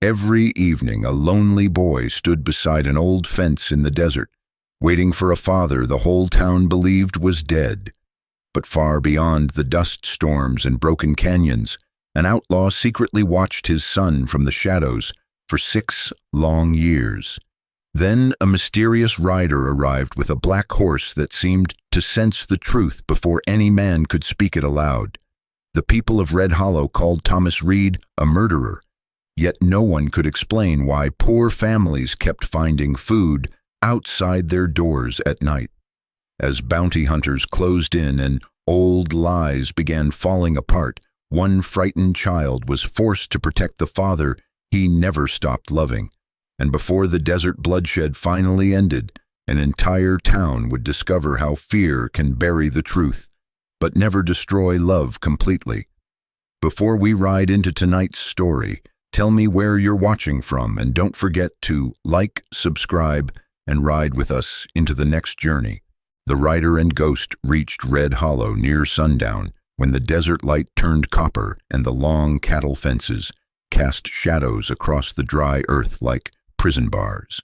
Every evening, a lonely boy stood beside an old fence in the desert, waiting for a father the whole town believed was dead. But far beyond the dust storms and broken canyons, an outlaw secretly watched his son from the shadows for 6 long years. Then a mysterious rider arrived with a black horse that seemed to sense the truth before any man could speak it aloud. The people of Red Hollow called Thomas Reed a murderer, yet no one could explain why poor families kept finding food outside their doors at night. As bounty hunters closed in and old lies began falling apart, one frightened child was forced to protect the father he never stopped loving. And before the desert bloodshed finally ended, an entire town would discover how fear can bury the truth, but never destroy love completely. Before we ride into tonight's story, tell me where you're watching from, and don't forget to like, subscribe, and ride with us into the next journey. The rider and ghost reached Red Hollow near sundown, when the desert light turned copper and the long cattle fences cast shadows across the dry earth like prison bars.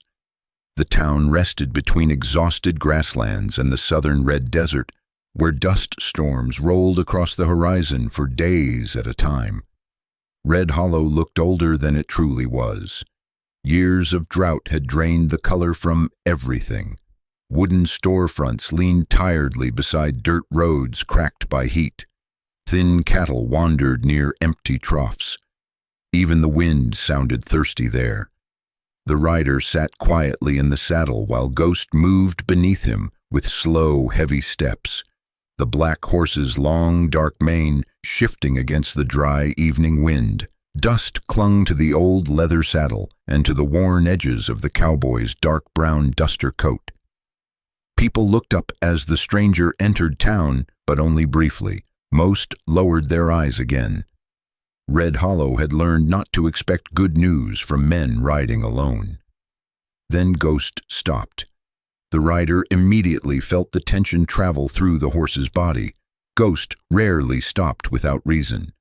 The town rested between exhausted grasslands and the southern red desert, where dust storms rolled across the horizon for days at a time. Red Hollow looked older than it truly was. Years of drought had drained the color from everything. Wooden storefronts leaned tiredly beside dirt roads cracked by heat. Thin cattle wandered near empty troughs. Even the wind sounded thirsty there. The rider sat quietly in the saddle while Ghost moved beneath him with slow, heavy steps, the black horse's long, dark mane shifting against the dry evening wind. Dust clung to the old leather saddle and to the worn edges of the cowboy's dark brown duster coat. People looked up as the stranger entered town, but only briefly. Most lowered their eyes again. Red Hollow had learned not to expect good news from men riding alone. Then Ghost stopped. The rider immediately felt the tension travel through the horse's body. Ghost rarely stopped without reason.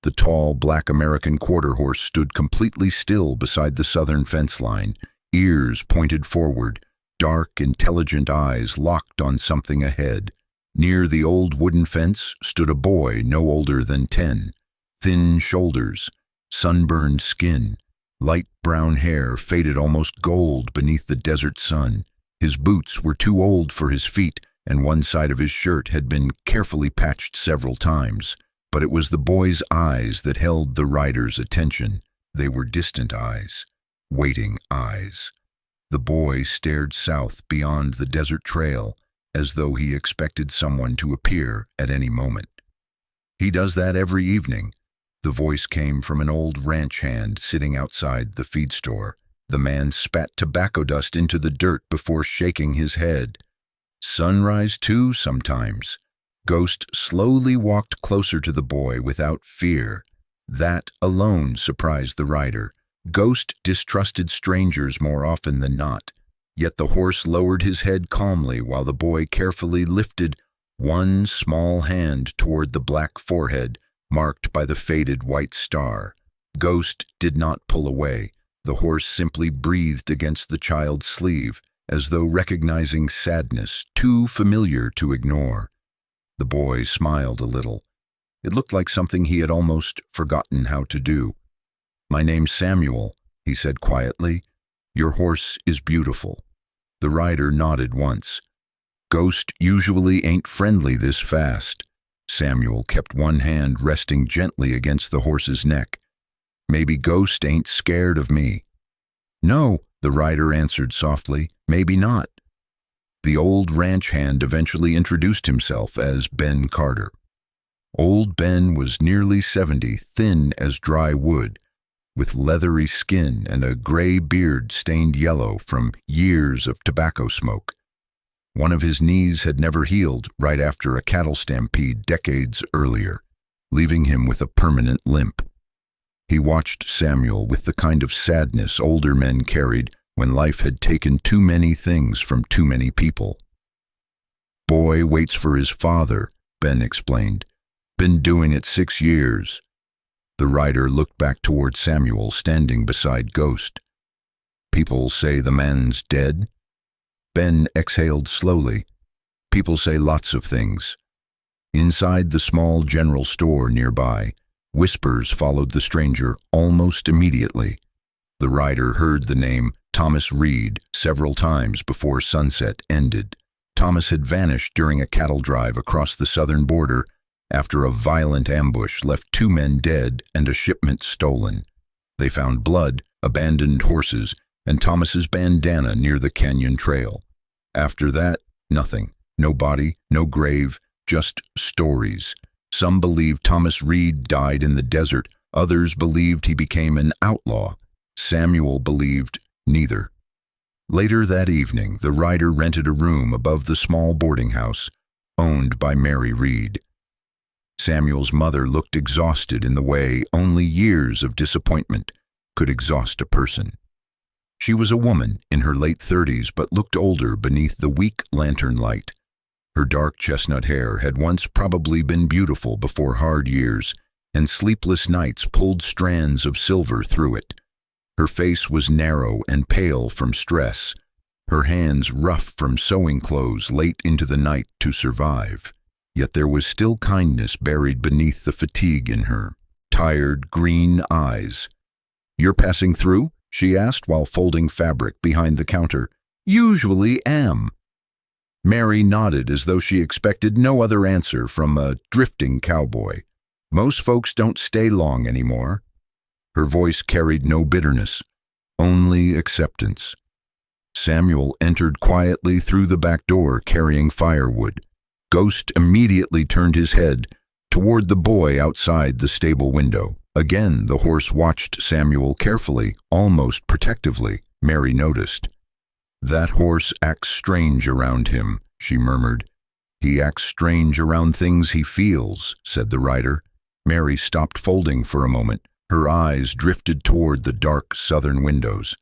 The tall black American quarter horse stood completely still beside the southern fence line, ears pointed forward, dark, intelligent eyes locked on something ahead. Near the old wooden fence stood a boy no older than 10. Thin shoulders, sunburned skin, light brown hair faded almost gold beneath the desert sun. His boots were too old for his feet, and one side of his shirt had been carefully patched several times. But it was the boy's eyes that held the rider's attention. They were distant eyes, waiting eyes. The boy stared south beyond the desert trail, as though he expected someone to appear at any moment. "He does that every evening." The voice came from an old ranch hand sitting outside the feed store. The man spat tobacco dust into the dirt before shaking his head. "Sunrise too, sometimes." Ghost slowly walked closer to the boy without fear. That alone surprised the rider. Ghost distrusted strangers more often than not. Yet the horse lowered his head calmly while the boy carefully lifted one small hand toward the black forehead marked by the faded white star. Ghost did not pull away. The horse simply breathed against the child's sleeve, as though recognizing sadness too familiar to ignore. The boy smiled a little. It looked like something he had almost forgotten how to do. "My name's Samuel," he said quietly. "Your horse is beautiful." The rider nodded once. "Ghost usually ain't friendly this fast." Samuel kept one hand resting gently against the horse's neck. "Maybe Ghost ain't scared of me." "No," the rider answered softly. "Maybe not." The old ranch hand eventually introduced himself as Ben Carter. Old Ben was nearly 70, thin as dry wood, with leathery skin and a gray beard stained yellow from years of tobacco smoke. One of his knees had never healed right after a cattle stampede decades earlier, leaving him with a permanent limp. He watched Samuel with the kind of sadness older men carried when life had taken too many things from too many people. "Boy waits for his father," Ben explained. "Been doing it 6 years. The rider looked back toward Samuel standing beside Ghost. People say the man's dead? Ben exhaled slowly. People say lots of things. Inside the small general store nearby, whispers followed the stranger almost immediately. The rider heard the name Thomas Reed several times before sunset ended. Thomas had vanished during a cattle drive across the southern border after a violent ambush left 2 men dead and a shipment stolen. They found blood, abandoned horses, and Thomas's bandana near the canyon trail. After that, nothing. No body, no grave, just stories. Some believed Thomas Reed died in the desert. Others believed he became an outlaw. Samuel believed neither. Later that evening, the rider rented a room above the small boarding house owned by Mary Reed. Samuel's mother looked exhausted in the way only years of disappointment could exhaust a person. She was a woman in her late 30s but looked older beneath the weak lantern light. Her dark chestnut hair had once probably been beautiful before hard years, and sleepless nights pulled strands of silver through it. Her face was narrow and pale from stress, her hands rough from sewing clothes late into the night to survive. Yet there was still kindness buried beneath the fatigue in her tired, green eyes. "You're passing through?" she asked while folding fabric behind the counter. "Usually am." Mary nodded as though she expected no other answer from a drifting cowboy. "Most folks don't stay long anymore." Her voice carried no bitterness, only acceptance. Samuel entered quietly through the back door carrying firewood. Ghost immediately turned his head toward the boy outside the stable window. Again, the horse watched Samuel carefully, almost protectively. Mary noticed. "That horse acts strange around him," she murmured. "He acts strange around things he feels," said the rider. Mary stopped folding for a moment. Her eyes drifted toward the dark southern windows.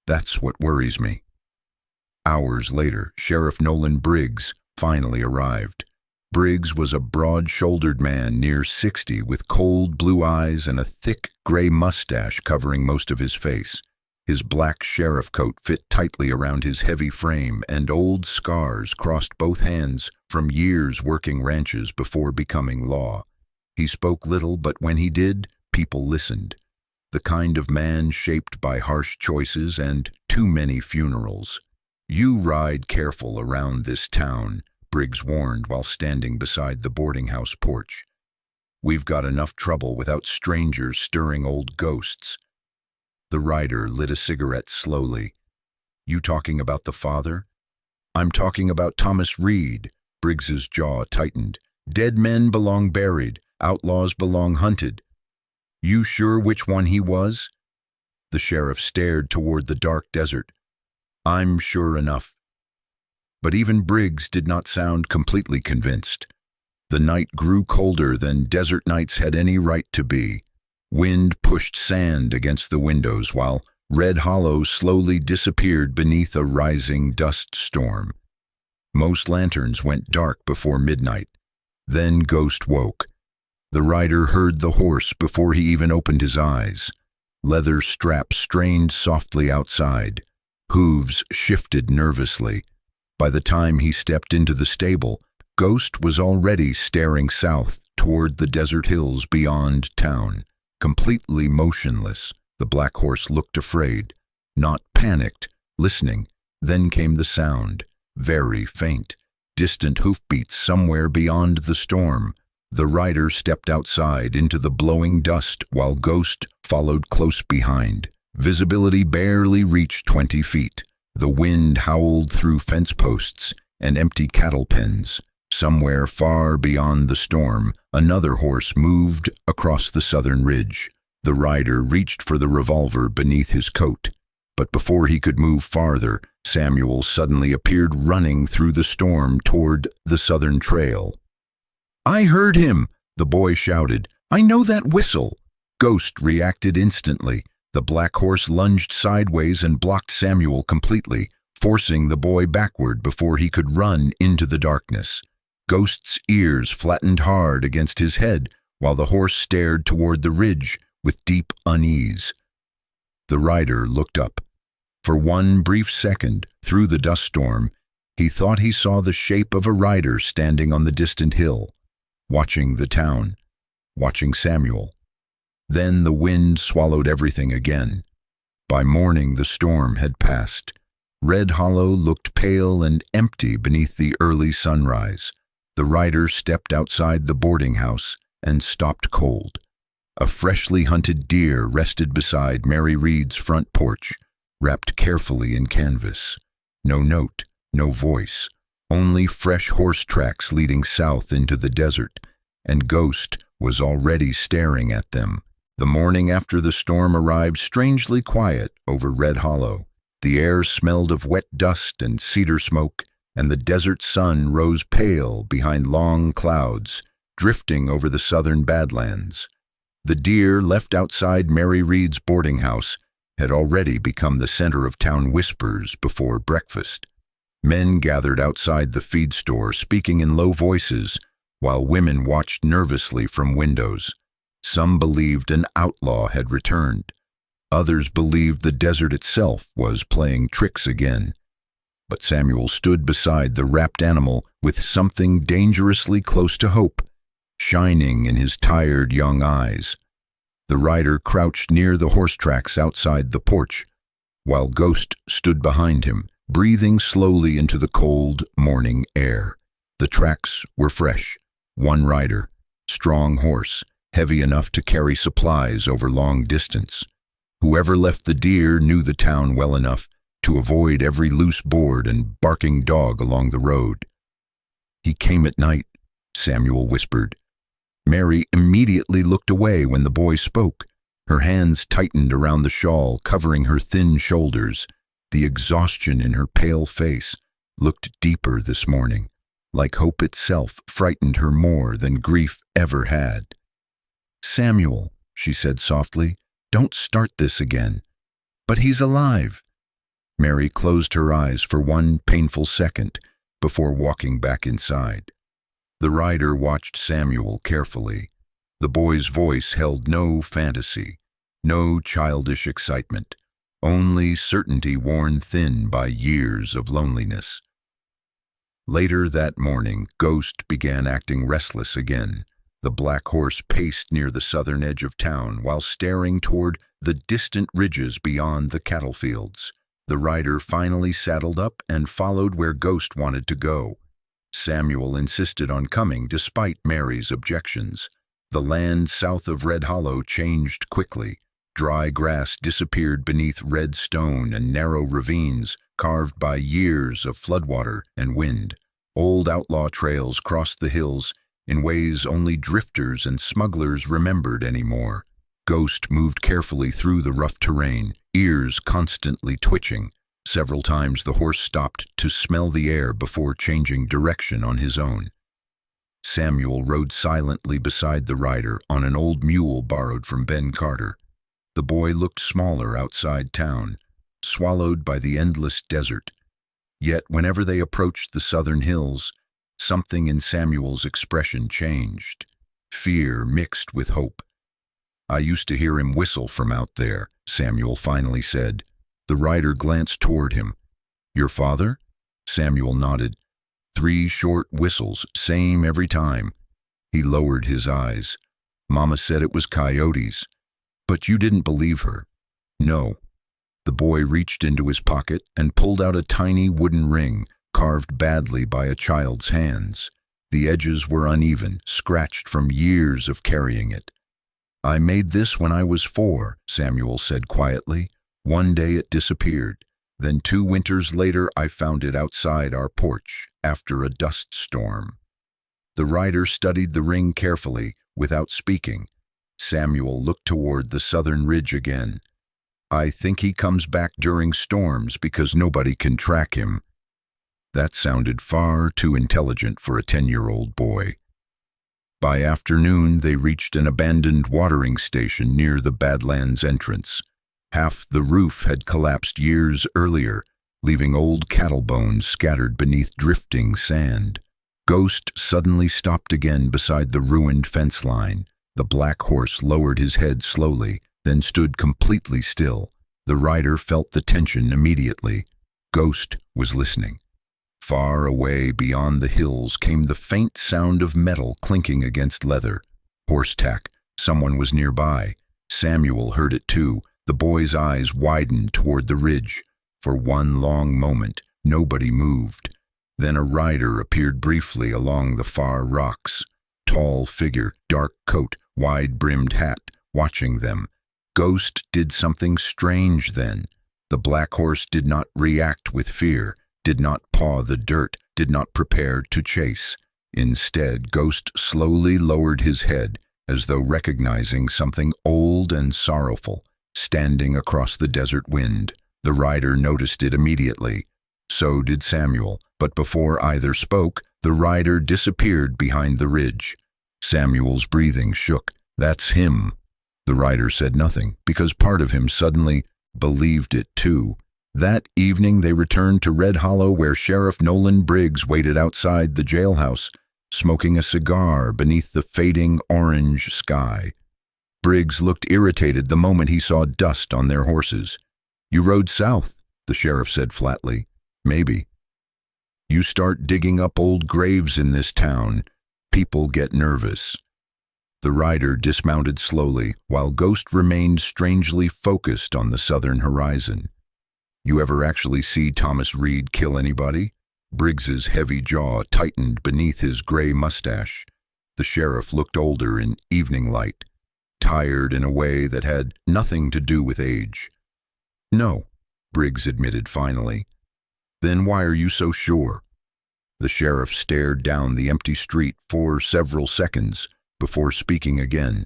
"That's what worries me." Hours later, Sheriff Nolan Briggs finally arrived. Briggs was a broad-shouldered man near 60 with cold blue eyes and a thick gray mustache covering most of his face. His black sheriff coat fit tightly around his heavy frame, and old scars crossed both hands from years working ranches before becoming law. He spoke little, but when he did, people listened. The kind of man shaped by harsh choices and too many funerals. "You ride careful around this town," Briggs warned while standing beside the boarding house porch. "We've got enough trouble without strangers stirring old ghosts." The rider lit a cigarette slowly. "You talking about the father?" "I'm talking about Thomas Reed." Briggs's jaw tightened. "Dead men belong buried. Outlaws belong hunted. You sure which one he was?" The sheriff stared toward the dark desert. "I'm sure enough." But even Briggs did not sound completely convinced. The night grew colder than desert nights had any right to be. Wind pushed sand against the windows while red hollows slowly disappeared beneath a rising dust storm. Most lanterns went dark before midnight. Then Ghost woke. The rider heard the horse before he even opened his eyes. Leather straps strained softly outside. Hooves shifted nervously. By the time he stepped into the stable, Ghost was already staring south toward the desert hills beyond town. Completely motionless, the black horse looked afraid, not panicked, listening. Then came the sound, very faint, distant hoofbeats somewhere beyond the storm. The rider stepped outside into the blowing dust while Ghost followed close behind. Visibility barely reached 20 feet. The wind howled through fence posts and empty cattle pens. Somewhere far beyond the storm, another horse moved across the southern ridge. The rider reached for the revolver beneath his coat. But before he could move farther, Samuel suddenly appeared running through the storm toward the southern trail. "I heard him!" the boy shouted. "I know that whistle!" Ghost reacted instantly. The black horse lunged sideways and blocked Samuel completely, forcing the boy backward before he could run into the darkness. Ghost's ears flattened hard against his head while the horse stared toward the ridge with deep unease. The rider looked up. For one brief second, through the dust storm, he thought he saw the shape of a rider standing on the distant hill, watching the town, watching Samuel. Then the wind swallowed everything again. By morning the storm had passed. Red Hollow looked pale and empty beneath the early sunrise. The rider stepped outside the boarding house and stopped cold. A freshly hunted deer rested beside Mary Reed's front porch, wrapped carefully in canvas. No note, no voice, only fresh horse tracks leading south into the desert, and Ghost was already staring at them. The morning after the storm arrived strangely quiet over Red Hollow. The air smelled of wet dust and cedar smoke, and the desert sun rose pale behind long clouds, drifting over the southern Badlands. The deer left outside Mary Reed's boarding house had already become the center of town whispers before breakfast. Men gathered outside the feed store, speaking in low voices, while women watched nervously from windows. Some believed an outlaw had returned. Others believed the desert itself was playing tricks again. But Samuel stood beside the wrapped animal with something dangerously close to hope shining in his tired young eyes. The rider crouched near the horse tracks outside the porch, while Ghost stood behind him, breathing slowly into the cold morning air. The tracks were fresh. One rider, strong horse, heavy enough to carry supplies over long distance. Whoever left the deer knew the town well enough to avoid every loose board and barking dog along the road. "He came at night," Samuel whispered. Mary immediately looked away when the boy spoke. Her hands tightened around the shawl covering her thin shoulders. The exhaustion in her pale face looked deeper this morning, like hope itself frightened her more than grief ever had. "Samuel," she said softly, "don't start this again." "But he's alive." Mary closed her eyes for one painful second before walking back inside. The rider watched Samuel carefully. The boy's voice held no fantasy, no childish excitement, only certainty worn thin by years of loneliness. Later that morning, Ghost began acting restless again. The black horse paced near the southern edge of town while staring toward the distant ridges beyond the cattle fields. The rider finally saddled up and followed where Ghost wanted to go. Samuel insisted on coming despite Mary's objections. The land south of Red Hollow changed quickly. Dry grass disappeared beneath red stone and narrow ravines carved by years of floodwater and wind. Old outlaw trails crossed the hills in ways only drifters and smugglers remembered anymore. Ghost moved carefully through the rough terrain, ears constantly twitching. Several times the horse stopped to smell the air before changing direction on his own. Samuel rode silently beside the rider on an old mule borrowed from Ben Carter. The boy looked smaller outside town, swallowed by the endless desert. Yet whenever they approached the southern hills, something in Samuel's expression changed. Fear mixed with hope. "I used to hear him whistle from out there," Samuel finally said. The rider glanced toward him. "Your father?" Samuel nodded. 3 short whistles, same every time. He lowered his eyes. "Mama said it was coyotes. But you didn't believe her." "No." The boy reached into his pocket and pulled out a tiny wooden ring, carved badly by a child's hands. The edges were uneven, scratched from years of carrying it. "I made this when I was 4, Samuel said quietly. "One day it disappeared. Then 2 winters later I found it outside our porch after a dust storm." The rider studied the ring carefully, without speaking. Samuel looked toward the southern ridge again. "I think he comes back during storms because nobody can track him." That sounded far too intelligent for a 10-year-old boy. By afternoon, they reached an abandoned watering station near the Badlands entrance. Half the roof had collapsed years earlier, leaving old cattle bones scattered beneath drifting sand. Ghost suddenly stopped again beside the ruined fence line. The black horse lowered his head slowly, then stood completely still. The rider felt the tension immediately. Ghost was listening. Far away beyond the hills came the faint sound of metal clinking against leather. Horse tack. Someone was nearby. Samuel heard it too. The boy's eyes widened toward the ridge. For one long moment, nobody moved. Then a rider appeared briefly along the far rocks. Tall figure, dark coat, wide-brimmed hat, watching them. Ghost did something strange then. The black horse did not react with fear, did not paw the dirt, did not prepare to chase. Instead, Ghost slowly lowered his head, as though recognizing something old and sorrowful, standing across the desert wind. The rider noticed it immediately. So did Samuel, but before either spoke, the rider disappeared behind the ridge. Samuel's breathing shook. "That's him." The rider said nothing, because part of him suddenly believed it too. That evening they returned to Red Hollow, where Sheriff Nolan Briggs waited outside the jailhouse, smoking a cigar beneath the fading orange sky. Briggs looked irritated the moment he saw dust on their horses. "You rode south," the sheriff said flatly. "Maybe. You start digging up old graves in this town, people get nervous." The rider dismounted slowly, while Ghost remained strangely focused on the southern horizon. "You ever actually see Thomas Reed kill anybody?" Briggs's heavy jaw tightened beneath his gray mustache. The sheriff looked older in evening light, tired in a way that had nothing to do with age. "No," Briggs admitted finally. "Then why are you so sure?" The sheriff stared down the empty street for several seconds before speaking again.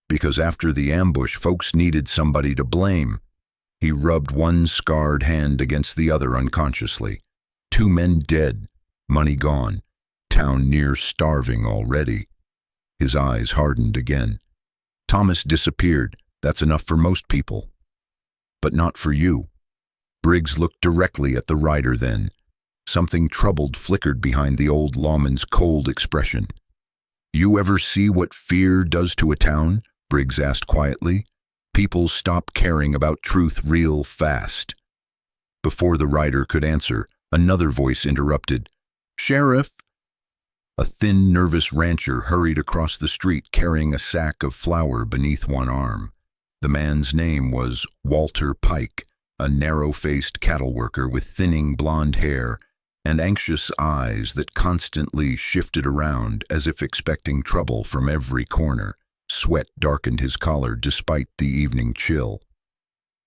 "Because after the ambush, folks needed somebody to blame." He rubbed one scarred hand against the other unconsciously. 2 men dead, money gone, town near starving already. His eyes hardened again. "Thomas disappeared. That's enough for most people. But not for you." Briggs looked directly at the rider then. Something troubled flickered behind the old lawman's cold expression. "You ever see what fear does to a town?" Briggs asked quietly. "People stop caring about truth real fast." Before the rider could answer, another voice interrupted. "Sheriff!" A thin, nervous rancher hurried across the street carrying a sack of flour beneath one arm. The man's name was Walter Pike, a narrow-faced cattle worker with thinning blonde hair and anxious eyes that constantly shifted around as if expecting trouble from every corner. Sweat darkened his collar despite the evening chill.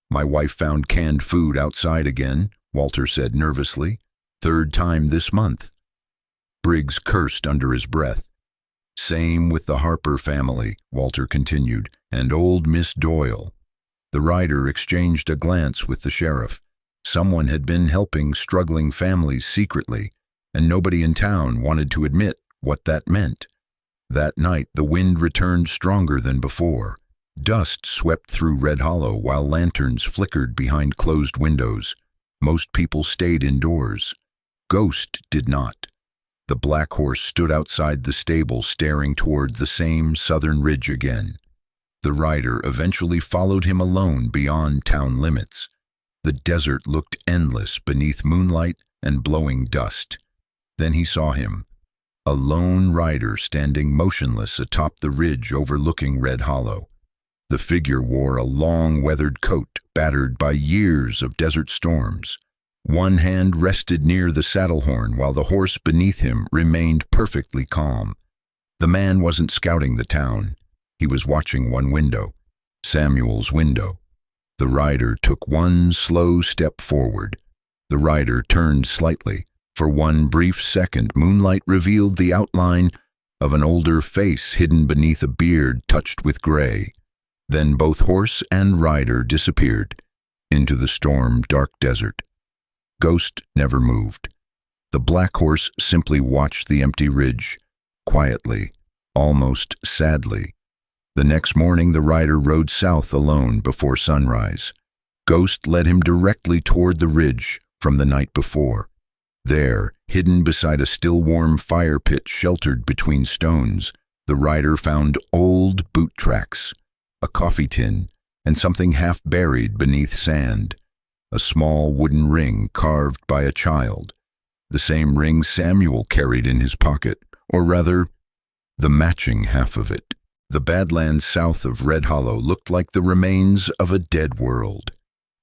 "My wife found canned food outside again," Walter said nervously. "3rd time this month." Briggs cursed under his breath. "Same with the Harper family," Walter continued, "and old Miss Doyle." The rider exchanged a glance with the sheriff. Someone had been helping struggling families secretly, and nobody in town wanted to admit what that meant. That night, the wind returned stronger than before. Dust swept through Red Hollow while lanterns flickered behind closed windows. Most people stayed indoors. Ghost did not. The black horse stood outside the stable staring toward the same southern ridge again. The rider eventually followed him alone beyond town limits. The desert looked endless beneath moonlight and blowing dust. Then he saw him, a lone rider standing motionless atop the ridge overlooking Red Hollow. The figure wore a long weathered coat battered by years of desert storms. One hand rested near the saddle horn while the horse beneath him remained perfectly calm. The man wasn't scouting the town. He was watching one window, Samuel's window. The rider took one slow step forward. The rider turned slightly. For one brief second, moonlight revealed the outline of an older face hidden beneath a beard touched with gray. Then both horse and rider disappeared into the storm-dark desert. Ghost never moved. The black horse simply watched the empty ridge, quietly, almost sadly. The next morning, the rider rode south alone before sunrise. Ghost led him directly toward the ridge from the night before. There, hidden beside a still-warm fire pit sheltered between stones, The rider found old boot tracks, a coffee tin, and something half buried beneath sand, a small wooden ring carved by a child, the same ring Samuel carried in his pocket, or rather, the matching half of it. The Badlands south of Red Hollow looked like the remains of a dead world.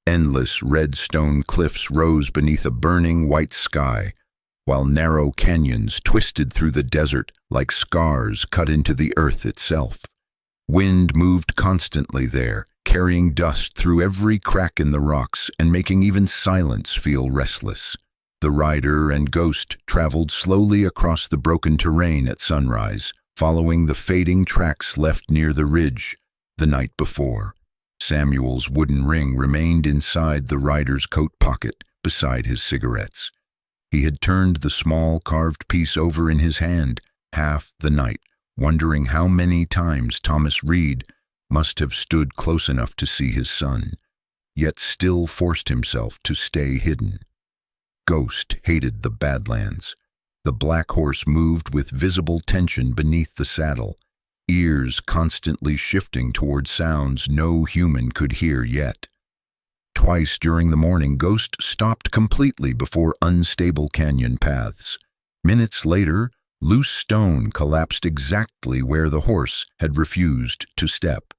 Endless red stone cliffs rose beneath a burning white sky, while narrow canyons twisted through the desert like scars cut into the earth itself. Wind moved constantly there, carrying dust through every crack in the rocks and making even silence feel restless. The rider and Ghost traveled slowly across the broken terrain at sunrise, following the fading tracks left near the ridge the night before. Samuel's wooden ring remained inside the rider's coat pocket beside his cigarettes. He had turned the small carved piece over in his hand half the night, wondering how many times Thomas Reed must have stood close enough to see his son, yet still forced himself to stay hidden. Ghost hated the Badlands. The black horse moved with visible tension beneath the saddle, ears constantly shifting toward sounds no human could hear yet. Twice during the morning, Ghost stopped completely before unstable canyon paths. Minutes later, loose stone collapsed exactly where the horse had refused to step.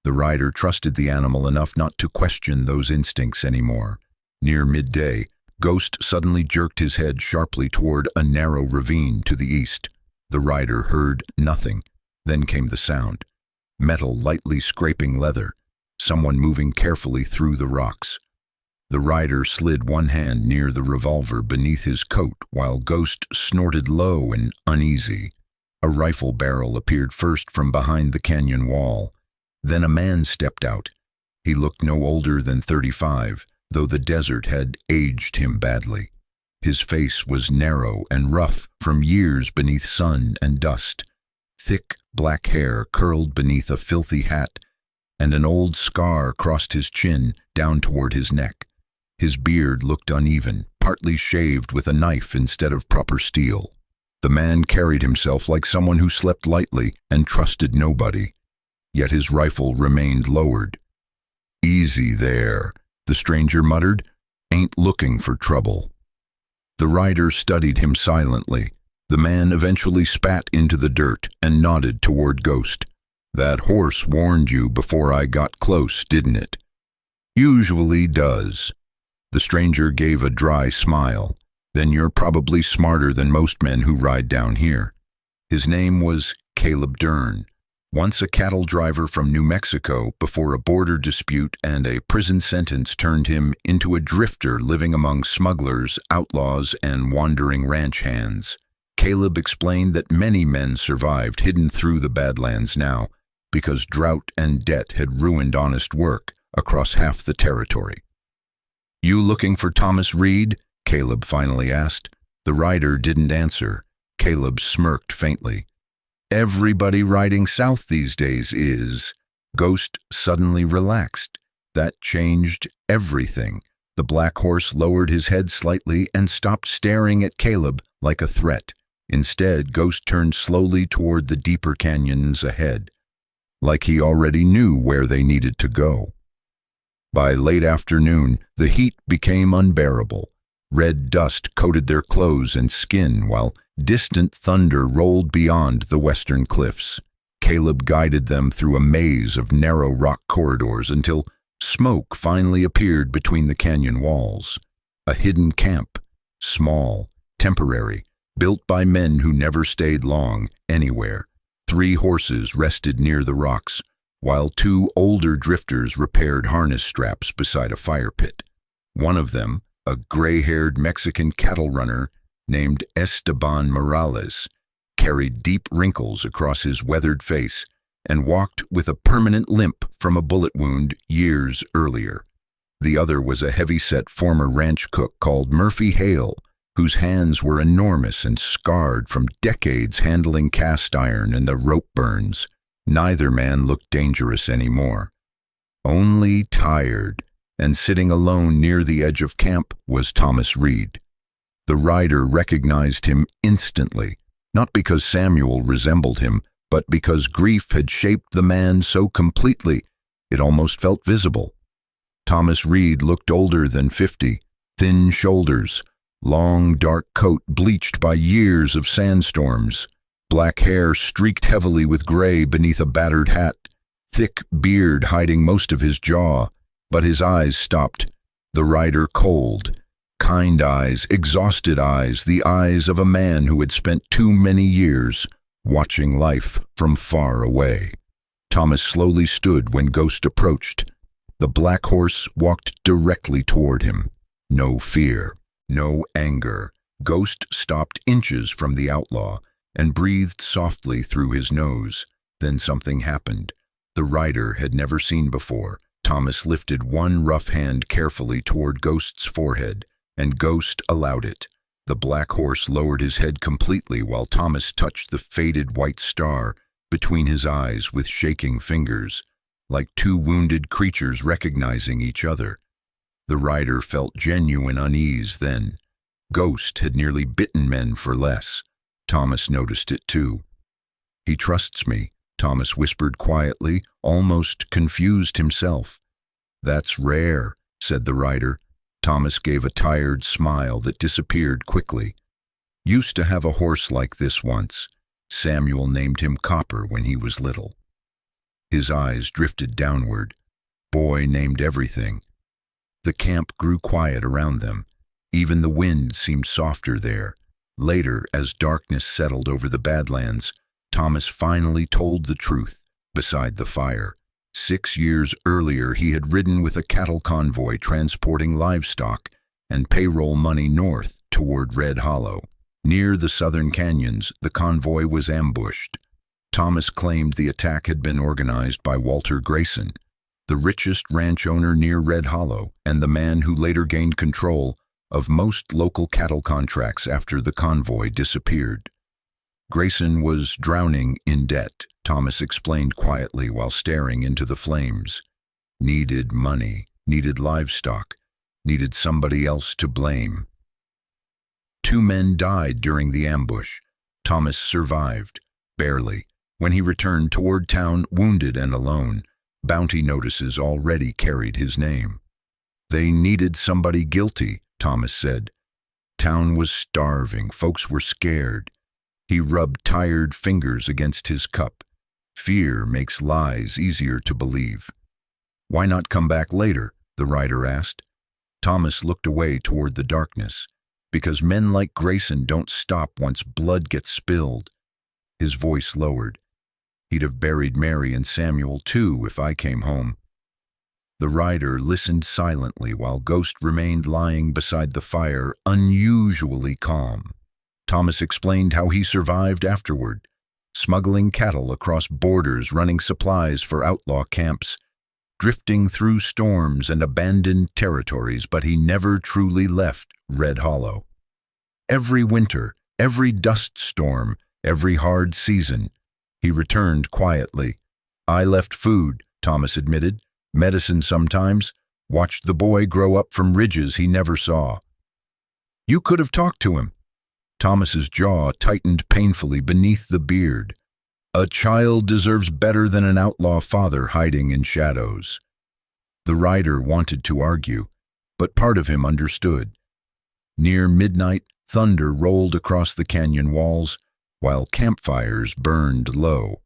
The rider trusted the animal enough not to question those instincts anymore. Near midday, Ghost suddenly jerked his head sharply toward a narrow ravine to the east. The rider heard nothing. Then came the sound. Metal lightly scraping leather. Someone moving carefully through the rocks. The rider slid one hand near the revolver beneath his coat while Ghost snorted low and uneasy. A rifle barrel appeared first from behind the canyon wall. Then a man stepped out. He looked no older than 35, though the desert had aged him badly. His face was narrow and rough from years beneath sun and dust. Thick black hair curled beneath a filthy hat, and an old scar crossed his chin down toward his neck. His beard looked uneven, partly shaved with a knife instead of proper steel. The man carried himself like someone who slept lightly and trusted nobody. Yet his rifle remained lowered. "Easy there," the stranger muttered. "Ain't looking for trouble." The rider studied him silently. The man eventually spat into the dirt and nodded toward Ghost. "That horse warned you before I got close, didn't it?" "Usually does." The stranger gave a dry smile. "Then you're probably smarter than most men who ride down here." His name was Caleb Dern. Once a cattle driver from New Mexico before a border dispute and a prison sentence turned him into a drifter living among smugglers, outlaws, and wandering ranch hands. Caleb explained that many men survived hidden through the Badlands now because drought and debt had ruined honest work across half the territory. "You looking for Thomas Reed?" Caleb finally asked. The rider didn't answer. Caleb smirked faintly. "Everybody riding south these days is." Ghost suddenly relaxed. That changed everything. The black horse lowered his head slightly and stopped staring at Caleb like a threat. Instead, Ghost turned slowly toward the deeper canyons ahead, like he already knew where they needed to go. By late afternoon, the heat became unbearable. Red dust coated their clothes and skin, while distant thunder rolled beyond the western cliffs. Caleb guided them through a maze of narrow rock corridors until smoke finally appeared between the canyon walls. A hidden camp, small, temporary, built by men who never stayed long anywhere. 3 horses rested near the rocks, while 2 older drifters repaired harness straps beside a fire pit. One of them, a gray-haired Mexican cattle runner named Esteban Morales, carried deep wrinkles across his weathered face and walked with a permanent limp from a bullet wound years earlier. The other was a heavy-set former ranch cook called Murphy Hale, whose hands were enormous and scarred from decades handling cast iron and the rope burns. Neither man looked dangerous anymore. Only tired, and sitting alone near the edge of camp was Thomas Reed. The rider recognized him instantly, not because Samuel resembled him, but because grief had shaped the man so completely, it almost felt visible. Thomas Reed looked older than 50, thin shoulders, long dark coat bleached by years of sandstorms, black hair streaked heavily with gray beneath a battered hat, thick beard hiding most of his jaw, but his eyes stopped, the rider cold. Kind eyes, exhausted eyes, the eyes of a man who had spent too many years watching life from far away. Thomas slowly stood when Ghost approached. The black horse walked directly toward him. No fear, no anger. Ghost stopped inches from the outlaw and breathed softly through his nose. Then something happened. The rider had never seen before. Thomas lifted one rough hand carefully toward Ghost's forehead, and Ghost allowed it. The black horse lowered his head completely while Thomas touched the faded white star between his eyes with shaking fingers, like two wounded creatures recognizing each other. The rider felt genuine unease then. Ghost had nearly bitten men for less. Thomas noticed it too. "He trusts me," Thomas whispered quietly, almost confused himself. "That's rare," said the rider. Thomas gave a tired smile that disappeared quickly. "Used to have a horse like this once. Samuel named him Copper when he was little." His eyes drifted downward. Boy named everything. The camp grew quiet around them. Even the wind seemed softer there. Later, as darkness settled over the Badlands, Thomas finally told the truth beside the fire. 6 years earlier, he had ridden with a cattle convoy transporting livestock and payroll money north toward Red Hollow. Near the southern canyons, the convoy was ambushed. Thomas claimed the attack had been organized by Walter Grayson, the richest ranch owner near Red Hollow and the man who later gained control of most local cattle contracts after the convoy disappeared. Grayson was drowning in debt, Thomas explained quietly while staring into the flames. Needed money, needed livestock, needed somebody else to blame. 2 men died during the ambush. Thomas survived, barely. When he returned toward town, wounded and alone, bounty notices already carried his name. "They needed somebody guilty," Thomas said. Town was starving, folks were scared. He rubbed tired fingers against his cup. Fear makes lies easier to believe. "Why not come back later?" the rider asked. Thomas looked away toward the darkness. "Because men like Grayson don't stop once blood gets spilled." His voice lowered. "He'd have buried Mary and Samuel too if I came home." The rider listened silently while Ghost remained lying beside the fire, unusually calm. Thomas explained how he survived afterward, smuggling cattle across borders, running supplies for outlaw camps, drifting through storms and abandoned territories, but he never truly left Red Hollow. Every winter, every dust storm, every hard season, he returned quietly. "I left food," Thomas admitted, "medicine sometimes, watched the boy grow up from ridges he never saw." "You could have talked to him." Thomas's jaw tightened painfully beneath the beard. "A child deserves better than an outlaw father hiding in shadows." The rider wanted to argue, but part of him understood. Near midnight, thunder rolled across the canyon walls, while campfires burned low.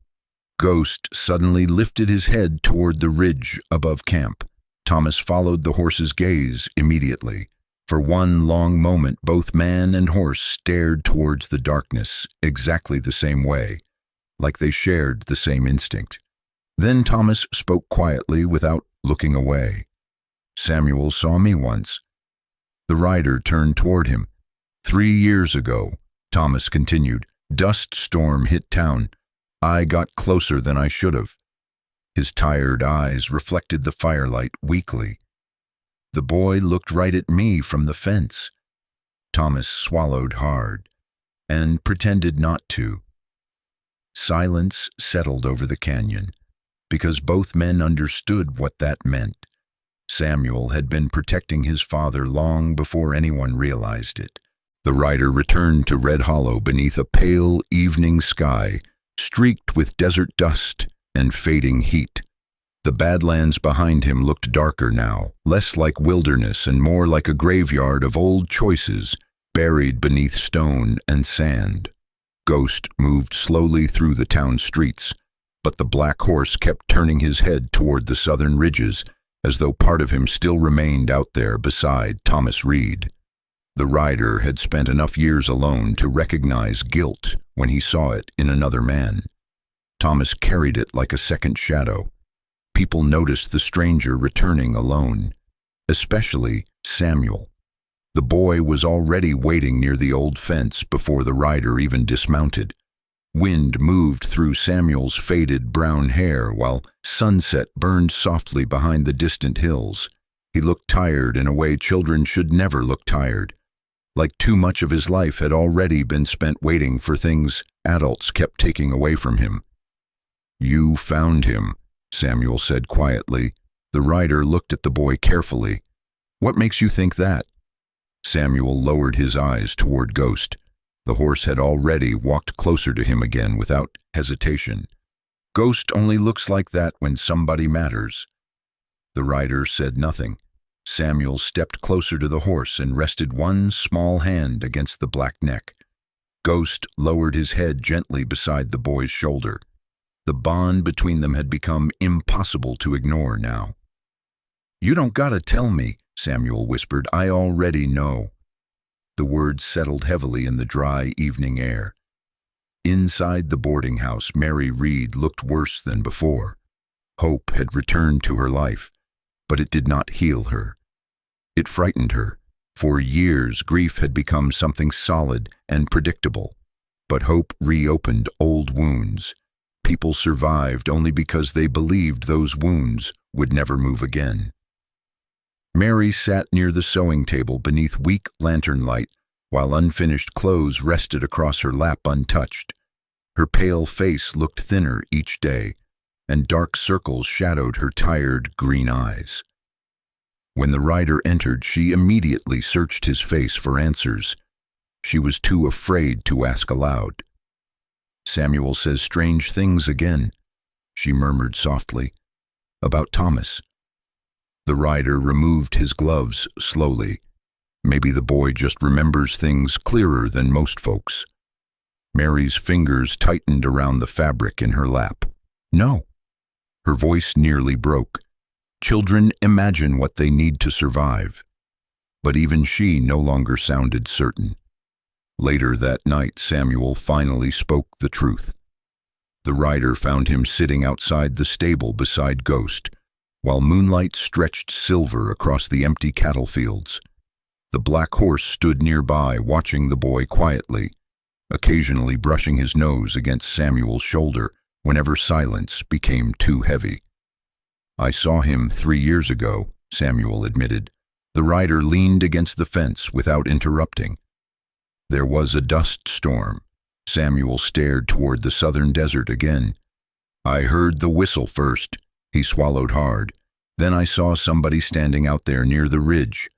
Ghost suddenly lifted his head toward the ridge above camp. Thomas followed the horse's gaze immediately. For one long moment, both man and horse stared towards the darkness, exactly the same way, like they shared the same instinct. Then Thomas spoke quietly without looking away. "Samuel saw me once." The rider turned toward him. 3 years ago, Thomas continued, dust storm hit town. I got closer than I should have." His tired eyes reflected the firelight weakly. "The boy looked right at me from the fence." Thomas swallowed hard and pretended not to. Silence settled over the canyon, because both men understood what that meant. Samuel had been protecting his father long before anyone realized it. The rider returned to Red Hollow beneath a pale evening sky, streaked with desert dust and fading heat. The badlands behind him looked darker now, less like wilderness and more like a graveyard of old choices buried beneath stone and sand. Ghost moved slowly through the town streets, but the black horse kept turning his head toward the southern ridges, as though part of him still remained out there beside Thomas Reed. The rider had spent enough years alone to recognize guilt when he saw it in another man. Thomas carried it like a second shadow. People noticed the stranger returning alone, especially Samuel. The boy was already waiting near the old fence before the rider even dismounted. Wind moved through Samuel's faded brown hair while sunset burned softly behind the distant hills. He looked tired in a way children should never look tired, like too much of his life had already been spent waiting for things adults kept taking away from him. "You found him," Samuel said quietly. The rider looked at the boy carefully. "What makes you think that?" Samuel lowered his eyes toward Ghost. The horse had already walked closer to him again without hesitation. "Ghost only looks like that when somebody matters." The rider said nothing. Samuel stepped closer to the horse and rested one small hand against the black neck. Ghost lowered his head gently beside the boy's shoulder. The bond between them had become impossible to ignore now. "You don't gotta tell me," Samuel whispered. "I already know." The words settled heavily in the dry evening air. Inside the boarding house, Mary Reed looked worse than before. Hope had returned to her life, but it did not heal her. It frightened her. For years, grief had become something solid and predictable, but hope reopened old wounds. People survived only because they believed those wounds would never move again. Mary sat near the sewing table beneath weak lantern light, while unfinished clothes rested across her lap untouched. Her pale face looked thinner each day, and dark circles shadowed her tired green eyes. When the rider entered, she immediately searched his face for answers. She was too afraid to ask aloud. "Samuel says strange things again," she murmured softly. "About Thomas." The rider removed his gloves slowly. Maybe the boy just remembers things clearer than most folks. Mary's fingers tightened around the fabric in her lap. "No." Her voice nearly broke. Children imagine what they need to survive. But even she no longer sounded certain. Later that night, Samuel finally spoke the truth. The rider found him sitting outside the stable beside Ghost, while moonlight stretched silver across the empty cattle fields. The black horse stood nearby, watching the boy quietly, occasionally brushing his nose against Samuel's shoulder whenever silence became too heavy. "I saw him 3 years ago," Samuel admitted. The rider leaned against the fence without interrupting. There was a dust storm. Samuel stared toward the southern desert again. "I heard the whistle first." He swallowed hard. "Then I saw somebody standing out there near the ridge."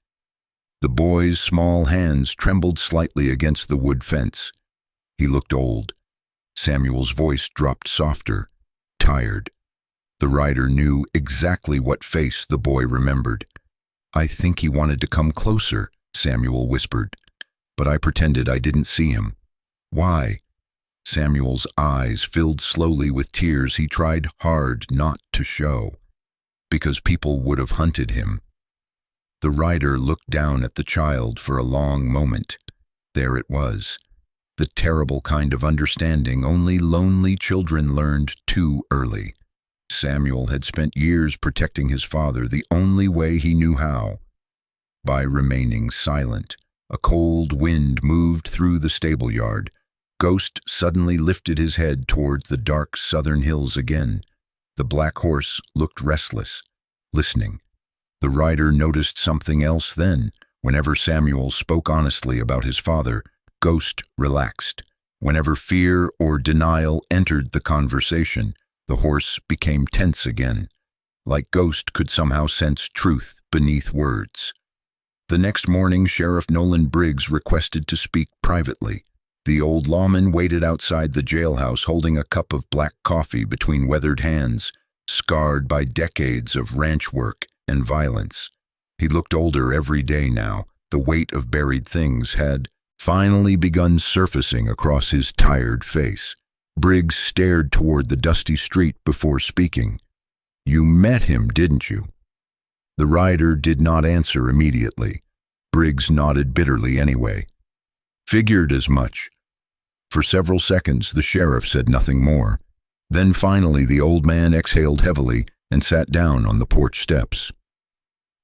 The boy's small hands trembled slightly against the wood fence. He looked old. Samuel's voice dropped softer, tired. The rider knew exactly what face the boy remembered. "I think he wanted to come closer," Samuel whispered, "but I pretended I didn't see him." "Why?" Samuel's eyes filled slowly with tears he tried hard not to show. "Because people would have hunted him." The rider looked down at the child for a long moment. There it was, the terrible kind of understanding only lonely children learned too early. Samuel had spent years protecting his father the only way he knew how, by remaining silent. A cold wind moved through the stable yard. Ghost suddenly lifted his head towards the dark southern hills again. The black horse looked restless, listening. The rider noticed something else then. Whenever Samuel spoke honestly about his father, Ghost relaxed. Whenever fear or denial entered the conversation, the horse became tense again, like Ghost could somehow sense truth beneath words. The next morning, Sheriff Nolan Briggs requested to speak privately. The old lawman waited outside the jailhouse holding a cup of black coffee between weathered hands, scarred by decades of ranch work and violence. He looked older every day now. The weight of buried things had finally begun surfacing across his tired face. Briggs stared toward the dusty street before speaking. "You met him, didn't you?" The rider did not answer immediately. Briggs nodded bitterly anyway. "Figured as much." For several seconds, the sheriff said nothing more. Then finally, the old man exhaled heavily and sat down on the porch steps.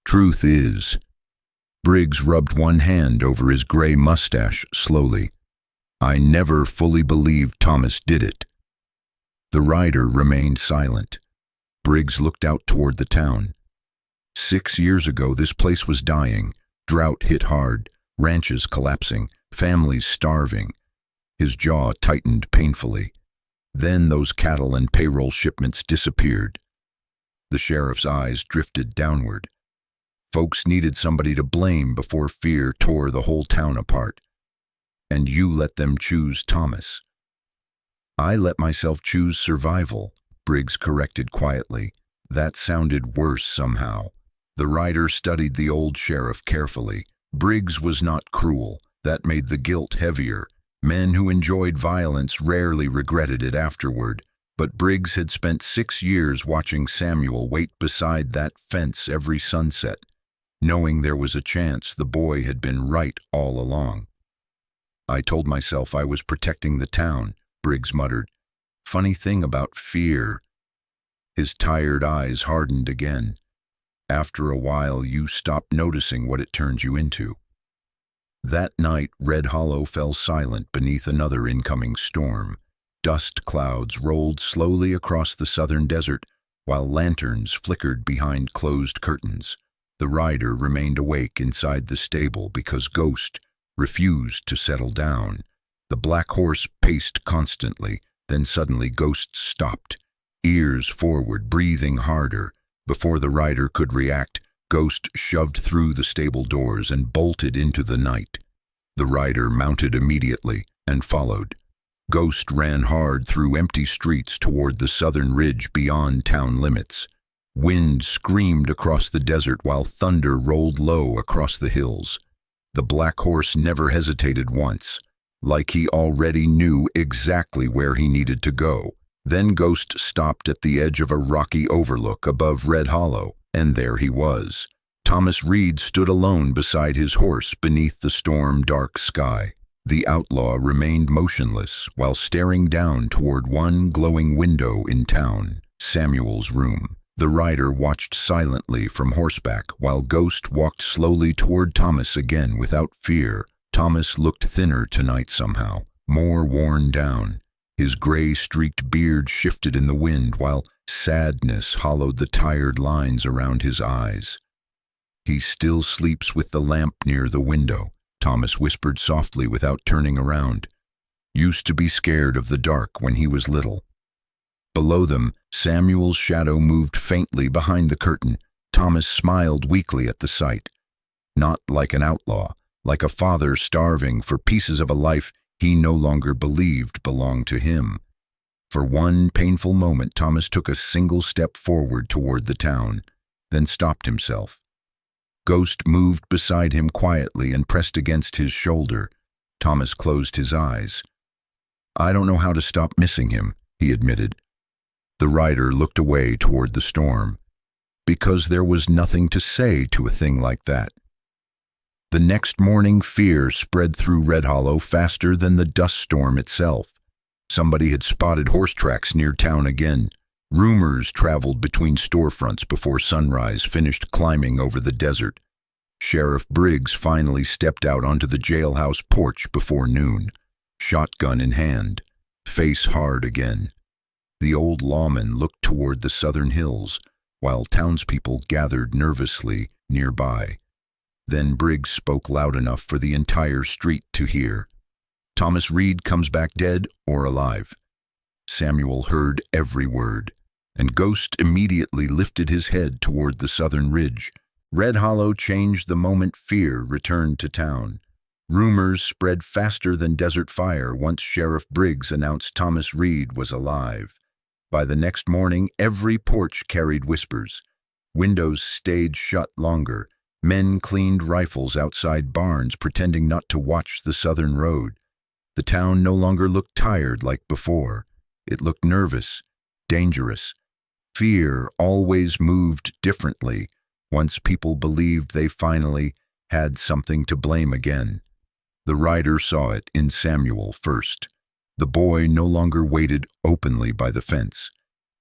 "Truth is," Briggs rubbed one hand over his gray mustache slowly, "I never fully believed Thomas did it." The rider remained silent. Briggs looked out toward the town. 6 years ago, this place was dying. Drought hit hard, ranches collapsing, families starving. His jaw tightened painfully. Then those cattle and payroll shipments disappeared. The sheriff's eyes drifted downward. Folks needed somebody to blame before fear tore the whole town apart. And you let them choose Thomas. "I let myself choose survival," Briggs corrected quietly. That sounded worse somehow. The rider studied the old sheriff carefully. Briggs was not cruel. That made the guilt heavier. Men who enjoyed violence rarely regretted it afterward, but Briggs had spent 6 years watching Samuel wait beside that fence every sunset, knowing there was a chance the boy had been right all along. "I told myself I was protecting the town," Briggs muttered. "Funny thing about fear." His tired eyes hardened again. "After a while, you stop noticing what it turns you into." That night, Red Hollow fell silent beneath another incoming storm. Dust clouds rolled slowly across the southern desert, while lanterns flickered behind closed curtains. The rider remained awake inside the stable because Ghost refused to settle down. The black horse paced constantly, then suddenly Ghost stopped, ears forward, breathing harder. Before the rider could react, Ghost shoved through the stable doors and bolted into the night. The rider mounted immediately and followed. Ghost ran hard through empty streets toward the southern ridge beyond town limits. Wind screamed across the desert while thunder rolled low across the hills. The black horse never hesitated once, like he already knew exactly where he needed to go. Then Ghost stopped at the edge of a rocky overlook above Red Hollow, and there he was. Thomas Reed stood alone beside his horse beneath the storm-dark sky. The outlaw remained motionless while staring down toward one glowing window in town, Samuel's room. The rider watched silently from horseback while Ghost walked slowly toward Thomas again without fear. Thomas looked thinner tonight somehow, more worn down. His gray-streaked beard shifted in the wind while sadness hollowed the tired lines around his eyes. "He still sleeps with the lamp near the window," Thomas whispered softly without turning around. "Used to be scared of the dark when he was little." Below them, Samuel's shadow moved faintly behind the curtain. Thomas smiled weakly at the sight. Not like an outlaw, like a father starving for pieces of a life he no longer believed belonged to him. For one painful moment, Thomas took a single step forward toward the town, then stopped himself. Ghost moved beside him quietly and pressed against his shoulder. Thomas closed his eyes. "I don't know how to stop missing him," he admitted. The rider looked away toward the storm, because there was nothing to say to a thing like that. The next morning, fear spread through Red Hollow faster than the dust storm itself. Somebody had spotted horse tracks near town again. Rumors traveled between storefronts before sunrise finished climbing over the desert. Sheriff Briggs finally stepped out onto the jailhouse porch before noon, shotgun in hand, face hard again. The old lawman looked toward the southern hills, while townspeople gathered nervously nearby. Then Briggs spoke loud enough for the entire street to hear. "Thomas Reed comes back dead or alive." Samuel heard every word, and Ghost immediately lifted his head toward the southern ridge. Red Hollow changed the moment fear returned to town. Rumors spread faster than desert fire once Sheriff Briggs announced Thomas Reed was alive. By the next morning, every porch carried whispers. Windows stayed shut longer. Men cleaned rifles outside barns, pretending not to watch the southern road. The town no longer looked tired like before. It looked nervous, dangerous. Fear always moved differently once people believed they finally had something to blame again. The rider saw it in Samuel first. The boy no longer waited openly by the fence.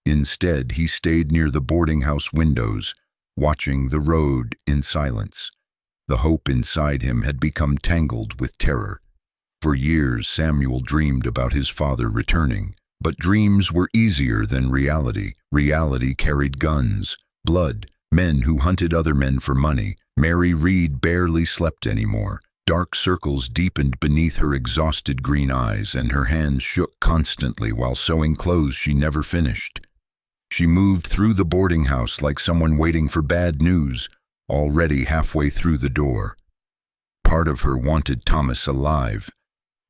Instead, he stayed near the boarding house windows, watching the road in silence. The hope inside him had become tangled with terror. For years, Samuel dreamed about his father returning, but dreams were easier than reality. Reality carried guns, blood, men who hunted other men for money. Mary Reed barely slept anymore. Dark circles deepened beneath her exhausted green eyes, and her hands shook constantly while sewing clothes she never finished. She moved through the boarding house like someone waiting for bad news, already halfway through the door. Part of her wanted Thomas alive.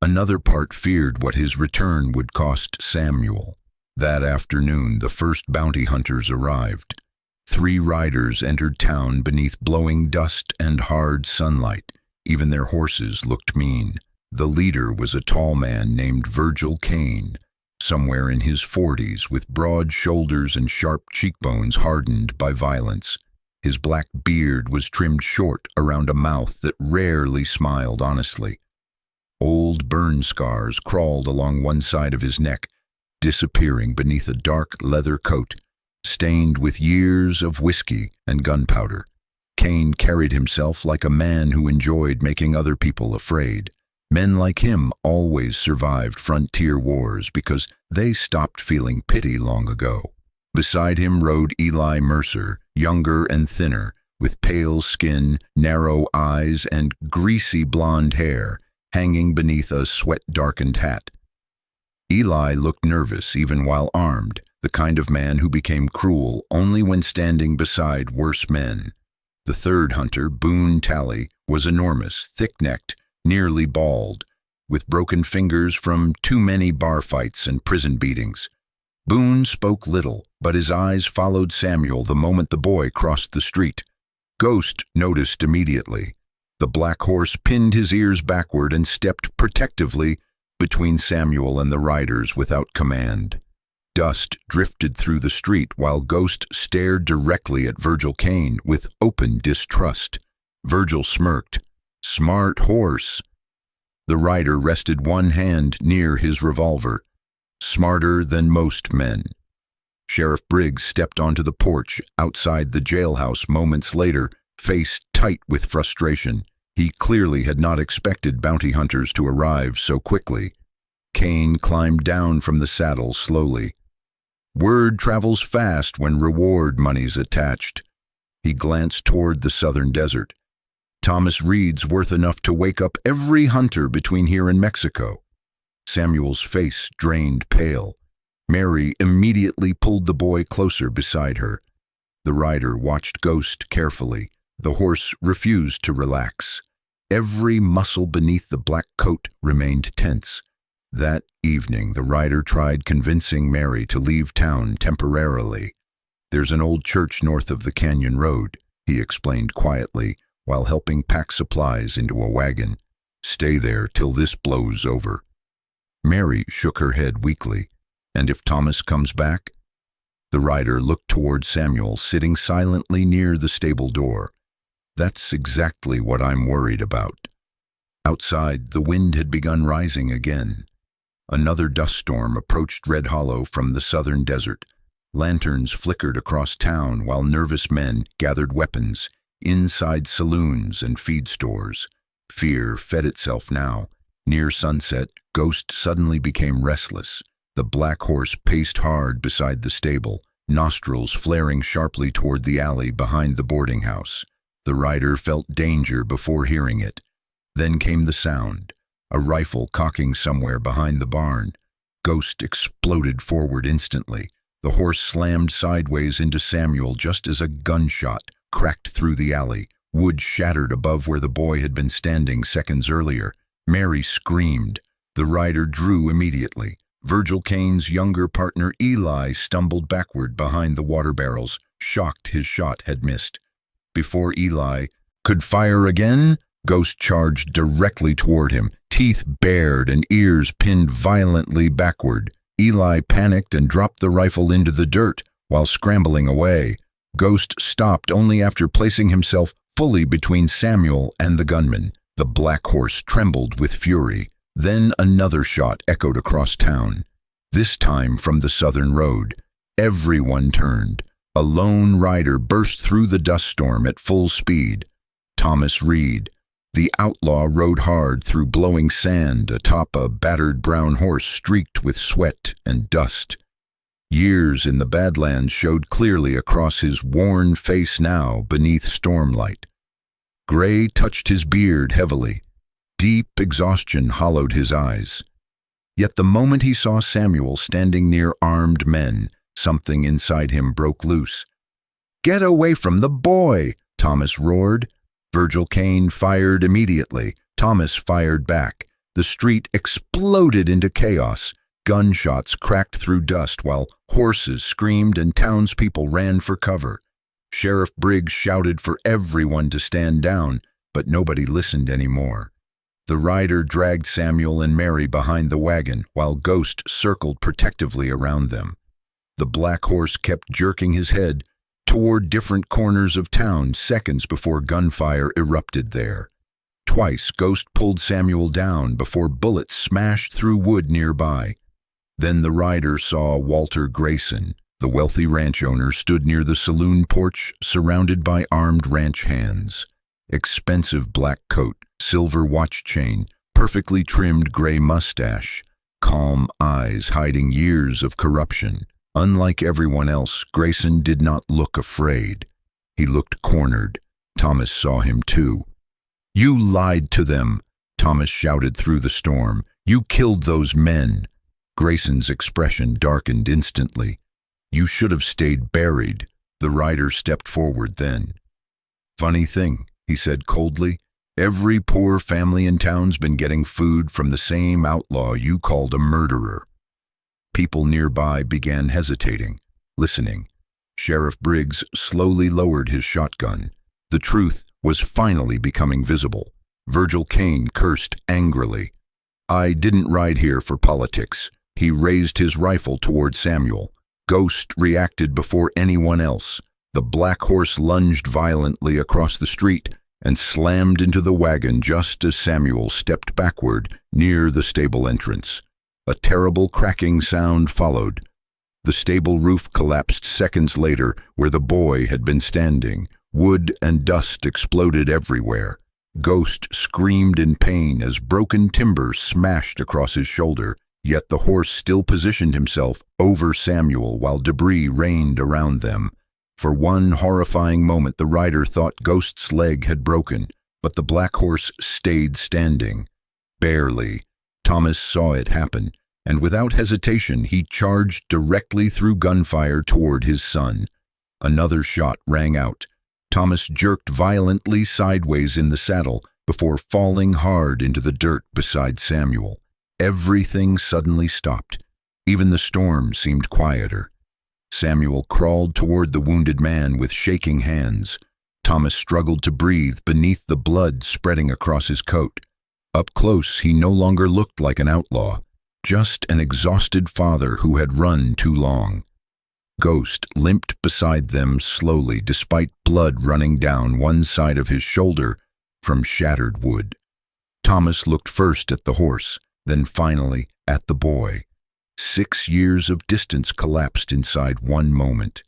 Another part feared what his return would cost Samuel. That afternoon, the first bounty hunters arrived. 3 riders entered town beneath blowing dust and hard sunlight. Even their horses looked mean. The leader was a tall man named Virgil Kane, somewhere in his 40s, with broad shoulders and sharp cheekbones hardened by violence. His black beard was trimmed short around a mouth that rarely smiled honestly. Old burn scars crawled along one side of his neck, disappearing beneath a dark leather coat, stained with years of whiskey and gunpowder. Kane carried himself like a man who enjoyed making other people afraid. Men like him always survived frontier wars because they stopped feeling pity long ago. Beside him rode Eli Mercer, younger and thinner, with pale skin, narrow eyes, and greasy blonde hair hanging beneath a sweat-darkened hat. Eli looked nervous even while armed, the kind of man who became cruel only when standing beside worse men. The third hunter, Boone Talley, was enormous, thick-necked, nearly bald, with broken fingers from too many bar fights and prison beatings. Boone spoke little, but his eyes followed Samuel the moment the boy crossed the street. Ghost noticed immediately. The black horse pinned his ears backward and stepped protectively between Samuel and the riders without command. Dust drifted through the street while Ghost stared directly at Virgil Kane with open distrust. Virgil smirked. "Smart horse." The rider rested one hand near his revolver. "Smarter than most men." Sheriff Briggs stepped onto the porch outside the jailhouse moments later, face tight with frustration. He clearly had not expected bounty hunters to arrive so quickly. Kane climbed down from the saddle slowly. Word travels fast when reward money's attached. He glanced toward the southern desert. Thomas Reed's worth enough to wake up every hunter between here and Mexico. Samuel's face drained pale. Mary immediately pulled the boy closer beside her. The rider watched Ghost carefully. The horse refused to relax. Every muscle beneath the black coat remained tense. That evening, the rider tried convincing Mary to leave town temporarily. "There's an old church north of the canyon road," he explained quietly, while helping pack supplies into a wagon. "Stay there till this blows over." Mary shook her head weakly. "And if Thomas comes back?" The rider looked toward Samuel, sitting silently near the stable door. "That's exactly what I'm worried about." Outside, the wind had begun rising again. Another dust storm approached Red Hollow from the southern desert. Lanterns flickered across town while nervous men gathered weapons inside saloons and feed stores. Fear fed itself now. Near sunset, Ghost suddenly became restless. The black horse paced hard beside the stable, nostrils flaring sharply toward the alley behind the boarding house. The rider felt danger before hearing it. Then came the sound. A rifle cocking somewhere behind the barn. Ghost exploded forward instantly. The horse slammed sideways into Samuel just as a gunshot cracked through the alley, Wood shattered above where the boy had been standing seconds earlier. Mary screamed. The rider drew immediately. Virgil Kane's younger partner Eli stumbled backward behind the water barrels, shocked his shot had missed. Before Eli could fire again, Ghost charged directly toward him, teeth bared and ears pinned violently backward. Eli panicked and dropped the rifle into the dirt while scrambling away. Ghost stopped only after placing himself fully between Samuel and the gunman. The black horse trembled with fury. Then another shot echoed across town, this time from the southern road. Everyone turned. A lone rider burst through the dust storm at full speed. Thomas Reed, the outlaw, rode hard through blowing sand atop a battered brown horse streaked with sweat and dust. Years in the Badlands showed clearly across his worn face now beneath stormlight. Gray touched his beard heavily. Deep exhaustion hollowed his eyes. Yet the moment he saw Samuel standing near armed men, something inside him broke loose. "Get away from the boy!" Thomas roared. Virgil Kane fired immediately. Thomas fired back. The street exploded into chaos. Gunshots cracked through dust while horses screamed and townspeople ran for cover. Sheriff Briggs shouted for everyone to stand down, but nobody listened anymore. The rider dragged Samuel and Mary behind the wagon while Ghost circled protectively around them. The black horse kept jerking his head toward different corners of town seconds before gunfire erupted there. Twice Ghost pulled Samuel down before bullets smashed through wood nearby. Then the rider saw Walter Grayson. The wealthy ranch owner stood near the saloon porch surrounded by armed ranch hands. Expensive black coat, silver watch chain, perfectly trimmed gray mustache, calm eyes hiding years of corruption. Unlike everyone else, Grayson did not look afraid. He looked cornered. Thomas saw him too. "You lied to them," Thomas shouted through the storm. "You killed those men." Grayson's expression darkened instantly. "You should have stayed buried." The rider stepped forward then. "Funny thing," he said coldly. "Every poor family in town's been getting food from the same outlaw you called a murderer." People nearby began hesitating, listening. Sheriff Briggs slowly lowered his shotgun. The truth was finally becoming visible. Virgil Kane cursed angrily. "I didn't ride here for politics." He raised his rifle toward Samuel. Ghost reacted before anyone else. The black horse lunged violently across the street and slammed into the wagon just as Samuel stepped backward near the stable entrance. A terrible cracking sound followed. The stable roof collapsed seconds later where the boy had been standing. Wood and dust exploded everywhere. Ghost screamed in pain as broken timber smashed across his shoulder, yet the horse still positioned himself over Samuel while debris rained around them. For one horrifying moment the rider thought Ghost's leg had broken, but the black horse stayed standing. Barely. Thomas saw it happen, and without hesitation he charged directly through gunfire toward his son. Another shot rang out. Thomas jerked violently sideways in the saddle before falling hard into the dirt beside Samuel. Everything suddenly stopped. Even the storm seemed quieter. Samuel crawled toward the wounded man with shaking hands. Thomas struggled to breathe beneath the blood spreading across his coat. Up close, he no longer looked like an outlaw, just an exhausted father who had run too long. Ghost limped beside them slowly, despite blood running down one side of his shoulder from shattered wood. Thomas looked first at the horse, then finally at the boy. 6 years of distance collapsed inside one moment.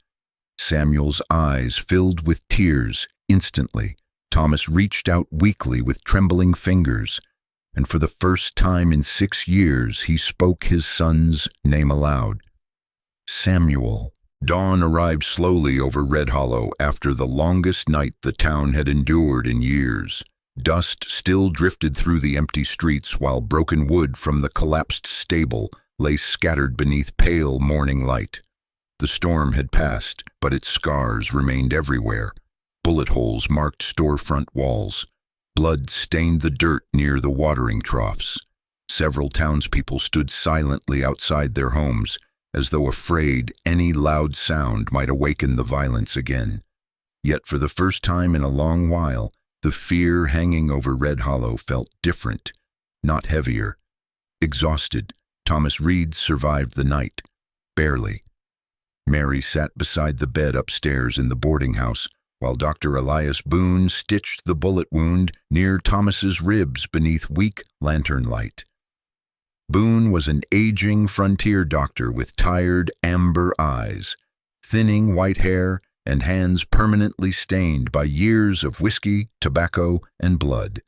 Samuel's eyes filled with tears instantly. Thomas reached out weakly with trembling fingers, and for the first time in 6 years he spoke his son's name aloud. "Samuel." Dawn arrived slowly over Red Hollow after the longest night the town had endured in years. Dust still drifted through the empty streets while broken wood from the collapsed stable lay scattered beneath pale morning light. The storm had passed, but its scars remained everywhere. Bullet holes marked storefront walls. Blood stained the dirt near the watering troughs. Several townspeople stood silently outside their homes, as though afraid any loud sound might awaken the violence again. Yet for the first time in a long while, the fear hanging over Red Hollow felt different, not heavier. Exhausted, Thomas Reed survived the night, barely. Mary sat beside the bed upstairs in the boarding house, while Dr. Elias Boone stitched the bullet wound near Thomas's ribs beneath weak lantern light. Boone was an aging frontier doctor with tired amber eyes, thinning white hair, and hands permanently stained by years of whiskey, tobacco, and blood.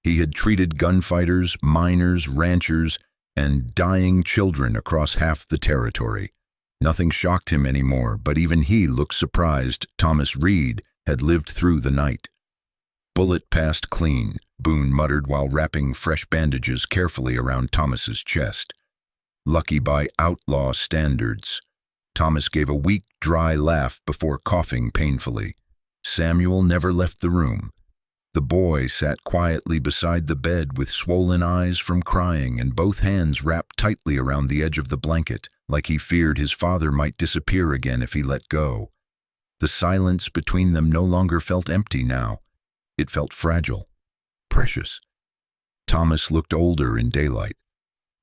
He had treated gunfighters, miners, ranchers, and dying children across half the territory. Nothing shocked him anymore, but even he looked surprised Thomas Reed had lived through the night. "Bullet passed clean," Boone muttered while wrapping fresh bandages carefully around Thomas's chest. "Lucky by Outlaw standards." Thomas gave a weak, dry laugh before coughing painfully. Samuel never left the room. The boy sat quietly beside the bed with swollen eyes from crying and both hands wrapped tightly around the edge of the blanket, like he feared his father might disappear again if he let go. The silence between them no longer felt empty now. It felt fragile, precious. Thomas looked older in daylight.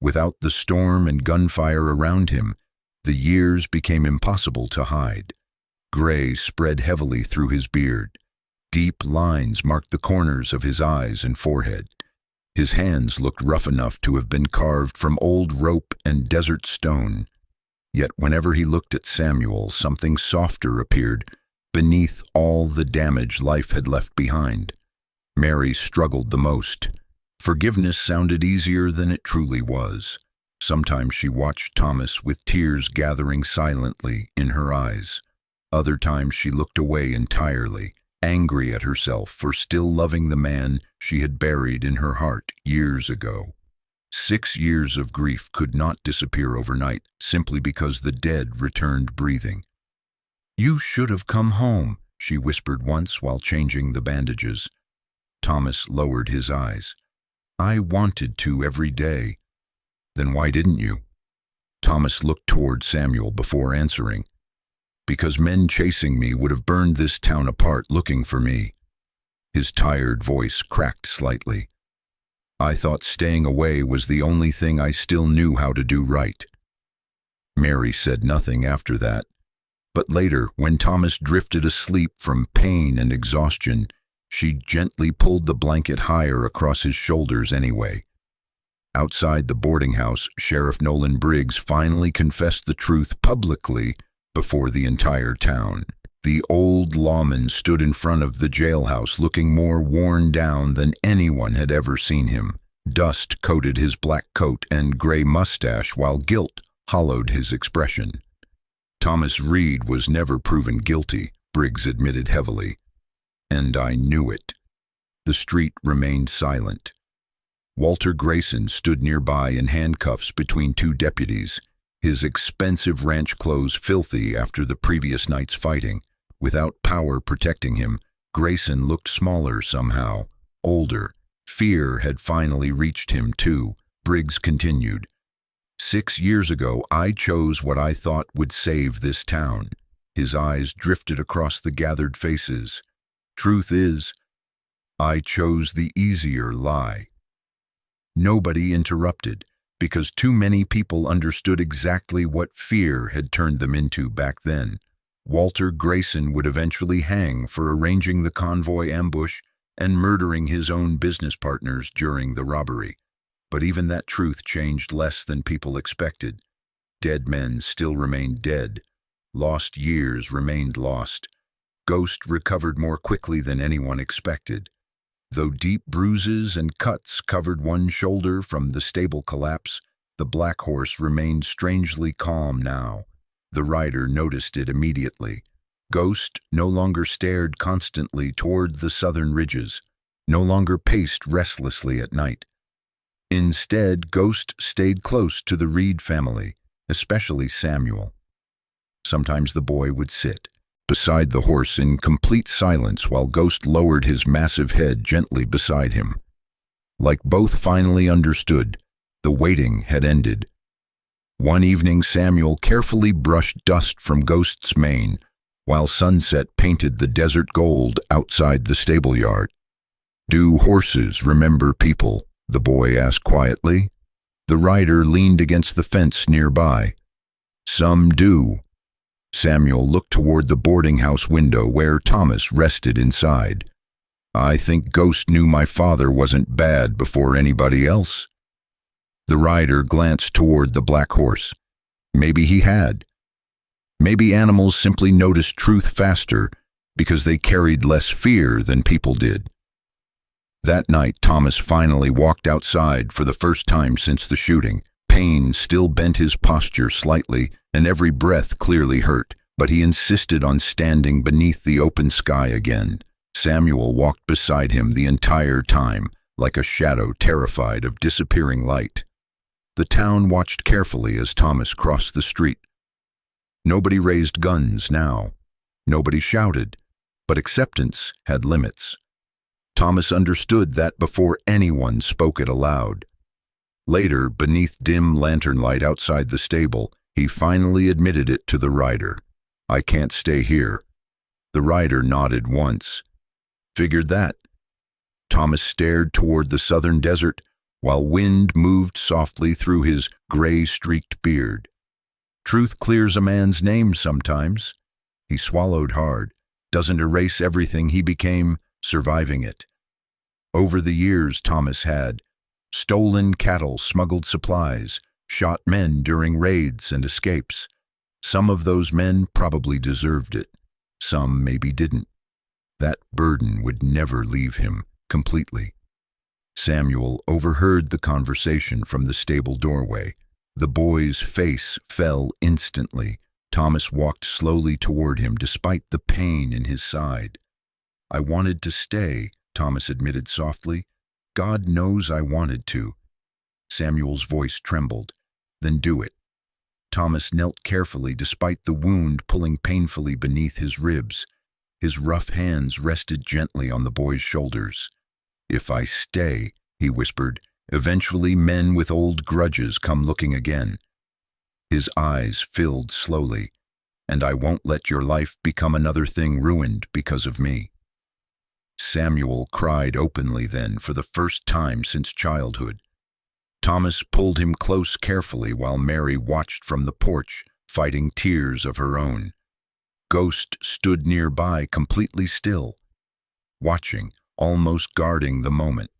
Without the storm and gunfire around him, the years became impossible to hide. Gray spread heavily through his beard. Deep lines marked the corners of his eyes and forehead. His hands looked rough enough to have been carved from old rope and desert stone. Yet whenever he looked at Samuel, something softer appeared beneath all the damage life had left behind. Mary struggled the most. Forgiveness sounded easier than it truly was. Sometimes she watched Thomas with tears gathering silently in her eyes. Other times she looked away entirely, angry at herself for still loving the man she had buried in her heart years ago. 6 years of grief could not disappear overnight simply because the dead returned breathing. "You should have come home," she whispered once while changing the bandages. Thomas lowered his eyes. "I wanted to every day." "Then why didn't you?" Thomas looked toward Samuel before answering. "Because men chasing me would have burned this town apart looking for me." His tired voice cracked slightly. "I thought staying away was the only thing I still knew how to do right." Mary said nothing after that. But later, when Thomas drifted asleep from pain and exhaustion, she gently pulled the blanket higher across his shoulders anyway. Outside the boarding house, Sheriff Nolan Briggs finally confessed the truth publicly before the entire town. The old lawman stood in front of the jailhouse looking more worn down than anyone had ever seen him. Dust coated his black coat and gray mustache while guilt hollowed his expression. "Thomas Reed was never proven guilty," Briggs admitted heavily. "And I knew it." The street remained silent. Walter Grayson stood nearby in handcuffs between 2 deputies, his expensive ranch clothes filthy after the previous night's fighting. Without power protecting him, Grayson looked smaller somehow, older. Fear had finally reached him too. Briggs continued. 6 years ago, I chose what I thought would save this town." His eyes drifted across the gathered faces. "Truth is, I chose the easier lie." Nobody interrupted, because too many people understood exactly what fear had turned them into back then. Walter Grayson would eventually hang for arranging the convoy ambush and murdering his own business partners during the robbery. But even that truth changed less than people expected. Dead men still remained dead. Lost years remained lost. Ghost recovered more quickly than anyone expected. Though deep bruises and cuts covered one shoulder from the stable collapse, the black horse remained strangely calm now. The rider noticed it immediately. Ghost no longer stared constantly toward the southern ridges, no longer paced restlessly at night. Instead, Ghost stayed close to the Reed family, especially Samuel. Sometimes the boy would sit, beside the horse in complete silence while Ghost lowered his massive head gently beside him. Like both finally understood, the waiting had ended. One evening, Samuel carefully brushed dust from Ghost's mane while sunset painted the desert gold outside the stable yard. "Do horses remember people?" the boy asked quietly. The rider leaned against the fence nearby. "Some do." Samuel looked toward the boarding house window where Thomas rested inside. "I think Ghost knew my father wasn't bad before anybody else." The rider glanced toward the black horse. Maybe he had. Maybe animals simply noticed truth faster because they carried less fear than people did. That night, Thomas finally walked outside for the first time since the shooting. Pain still bent his posture slightly, and every breath clearly hurt, but he insisted on standing beneath the open sky again. Samuel walked beside him the entire time, like a shadow terrified of disappearing light. The town watched carefully as Thomas crossed the street. Nobody raised guns now. Nobody shouted, but acceptance had limits. Thomas understood that before anyone spoke it aloud. Later, beneath dim lantern light outside the stable, he finally admitted it to the rider. "I can't stay here." The rider nodded once. "Figured that." Thomas stared toward the southern desert while wind moved softly through his gray-streaked beard. "Truth clears a man's name sometimes." He swallowed hard. "Doesn't erase everything he became surviving it." Over the years, Thomas had stolen cattle, smuggled supplies, shot men during raids and escapes. Some of those men probably deserved it. Some maybe didn't. That burden would never leave him completely. Samuel overheard the conversation from the stable doorway. The boy's face fell instantly. Thomas walked slowly toward him despite the pain in his side. "I wanted to stay," Thomas admitted softly. "God knows I wanted to." Samuel's voice trembled. "Then do it." Thomas knelt carefully despite the wound pulling painfully beneath his ribs. His rough hands rested gently on the boy's shoulders. "If I stay," he whispered, "eventually men with old grudges come looking again." His eyes filled slowly. "And I won't let your life become another thing ruined because of me." Samuel cried openly then for the first time since childhood. Thomas pulled him close carefully while Mary watched from the porch, fighting tears of her own. Ghost stood nearby completely still, watching, almost guarding the moment.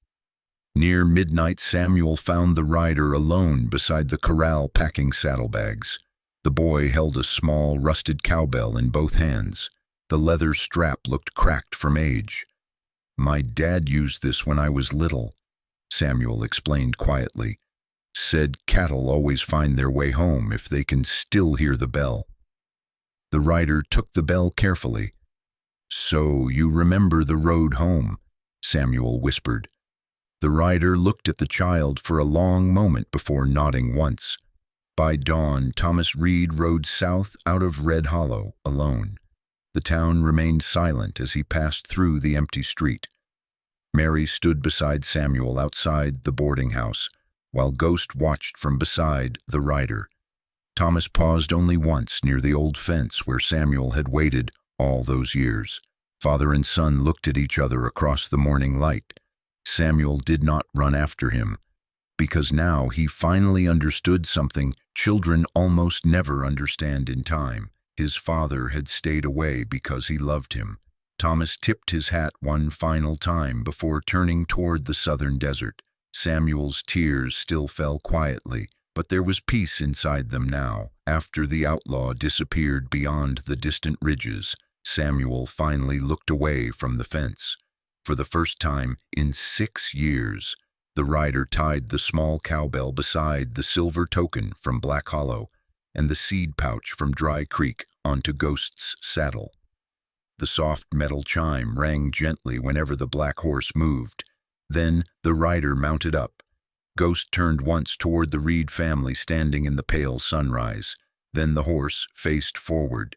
Near midnight, Samuel found the rider alone beside the corral packing saddlebags. The boy held a small, rusted cowbell in both hands. The leather strap looked cracked from age. "My dad used this when I was little," Samuel explained quietly. "Said cattle always find their way home if they can still hear the bell." The rider took the bell carefully. "So you remember the road home," Samuel whispered. The rider looked at the child for a long moment before nodding once. By dawn, Thomas Reed rode south out of Red Hollow, alone. The town remained silent as he passed through the empty street. Mary stood beside Samuel outside the boarding house, while Ghost watched from beside the rider. Thomas paused only once near the old fence where Samuel had waited all those years. Father and son looked at each other across the morning light. Samuel did not run after him, because now he finally understood something children almost never understand in time. His father had stayed away because he loved him. Thomas tipped his hat one final time before turning toward the southern desert. Samuel's tears still fell quietly, but there was peace inside them now. After the outlaw disappeared beyond the distant ridges, Samuel finally looked away from the fence. For the first time in 6 years, the rider tied the small cowbell beside the silver token from Black Hollow and the seed pouch from Dry Creek onto Ghost's saddle. The soft metal chime rang gently whenever the black horse moved. Then the rider mounted up. Ghost turned once toward the Reed family standing in the pale sunrise. Then the horse faced forward.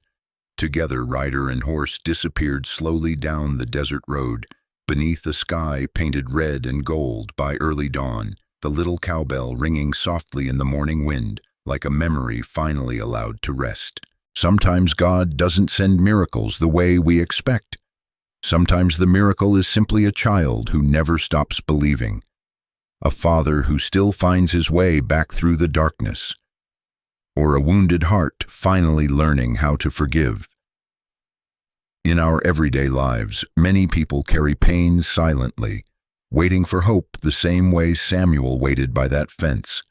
Together, rider and horse disappeared slowly down the desert road, beneath a sky painted red and gold by early dawn, the little cowbell ringing softly in the morning wind, like a memory finally allowed to rest. Sometimes God doesn't send miracles the way we expect. Sometimes the miracle is simply a child who never stops believing, a father who still finds his way back through the darkness, or a wounded heart finally learning how to forgive. In our everyday lives, many people carry pain silently, waiting for hope the same way Samuel waited by that fence.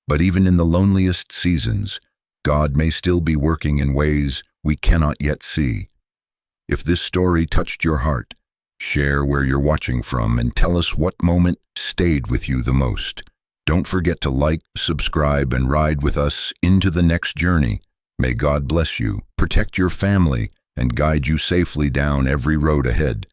But even in the loneliest seasons, God may still be working in ways we cannot yet see. If this story touched your heart, share where you're watching from and tell us what moment stayed with you the most. Don't forget to like, subscribe, and ride with us into the next journey. May God bless you, protect your family, and guide you safely down every road ahead.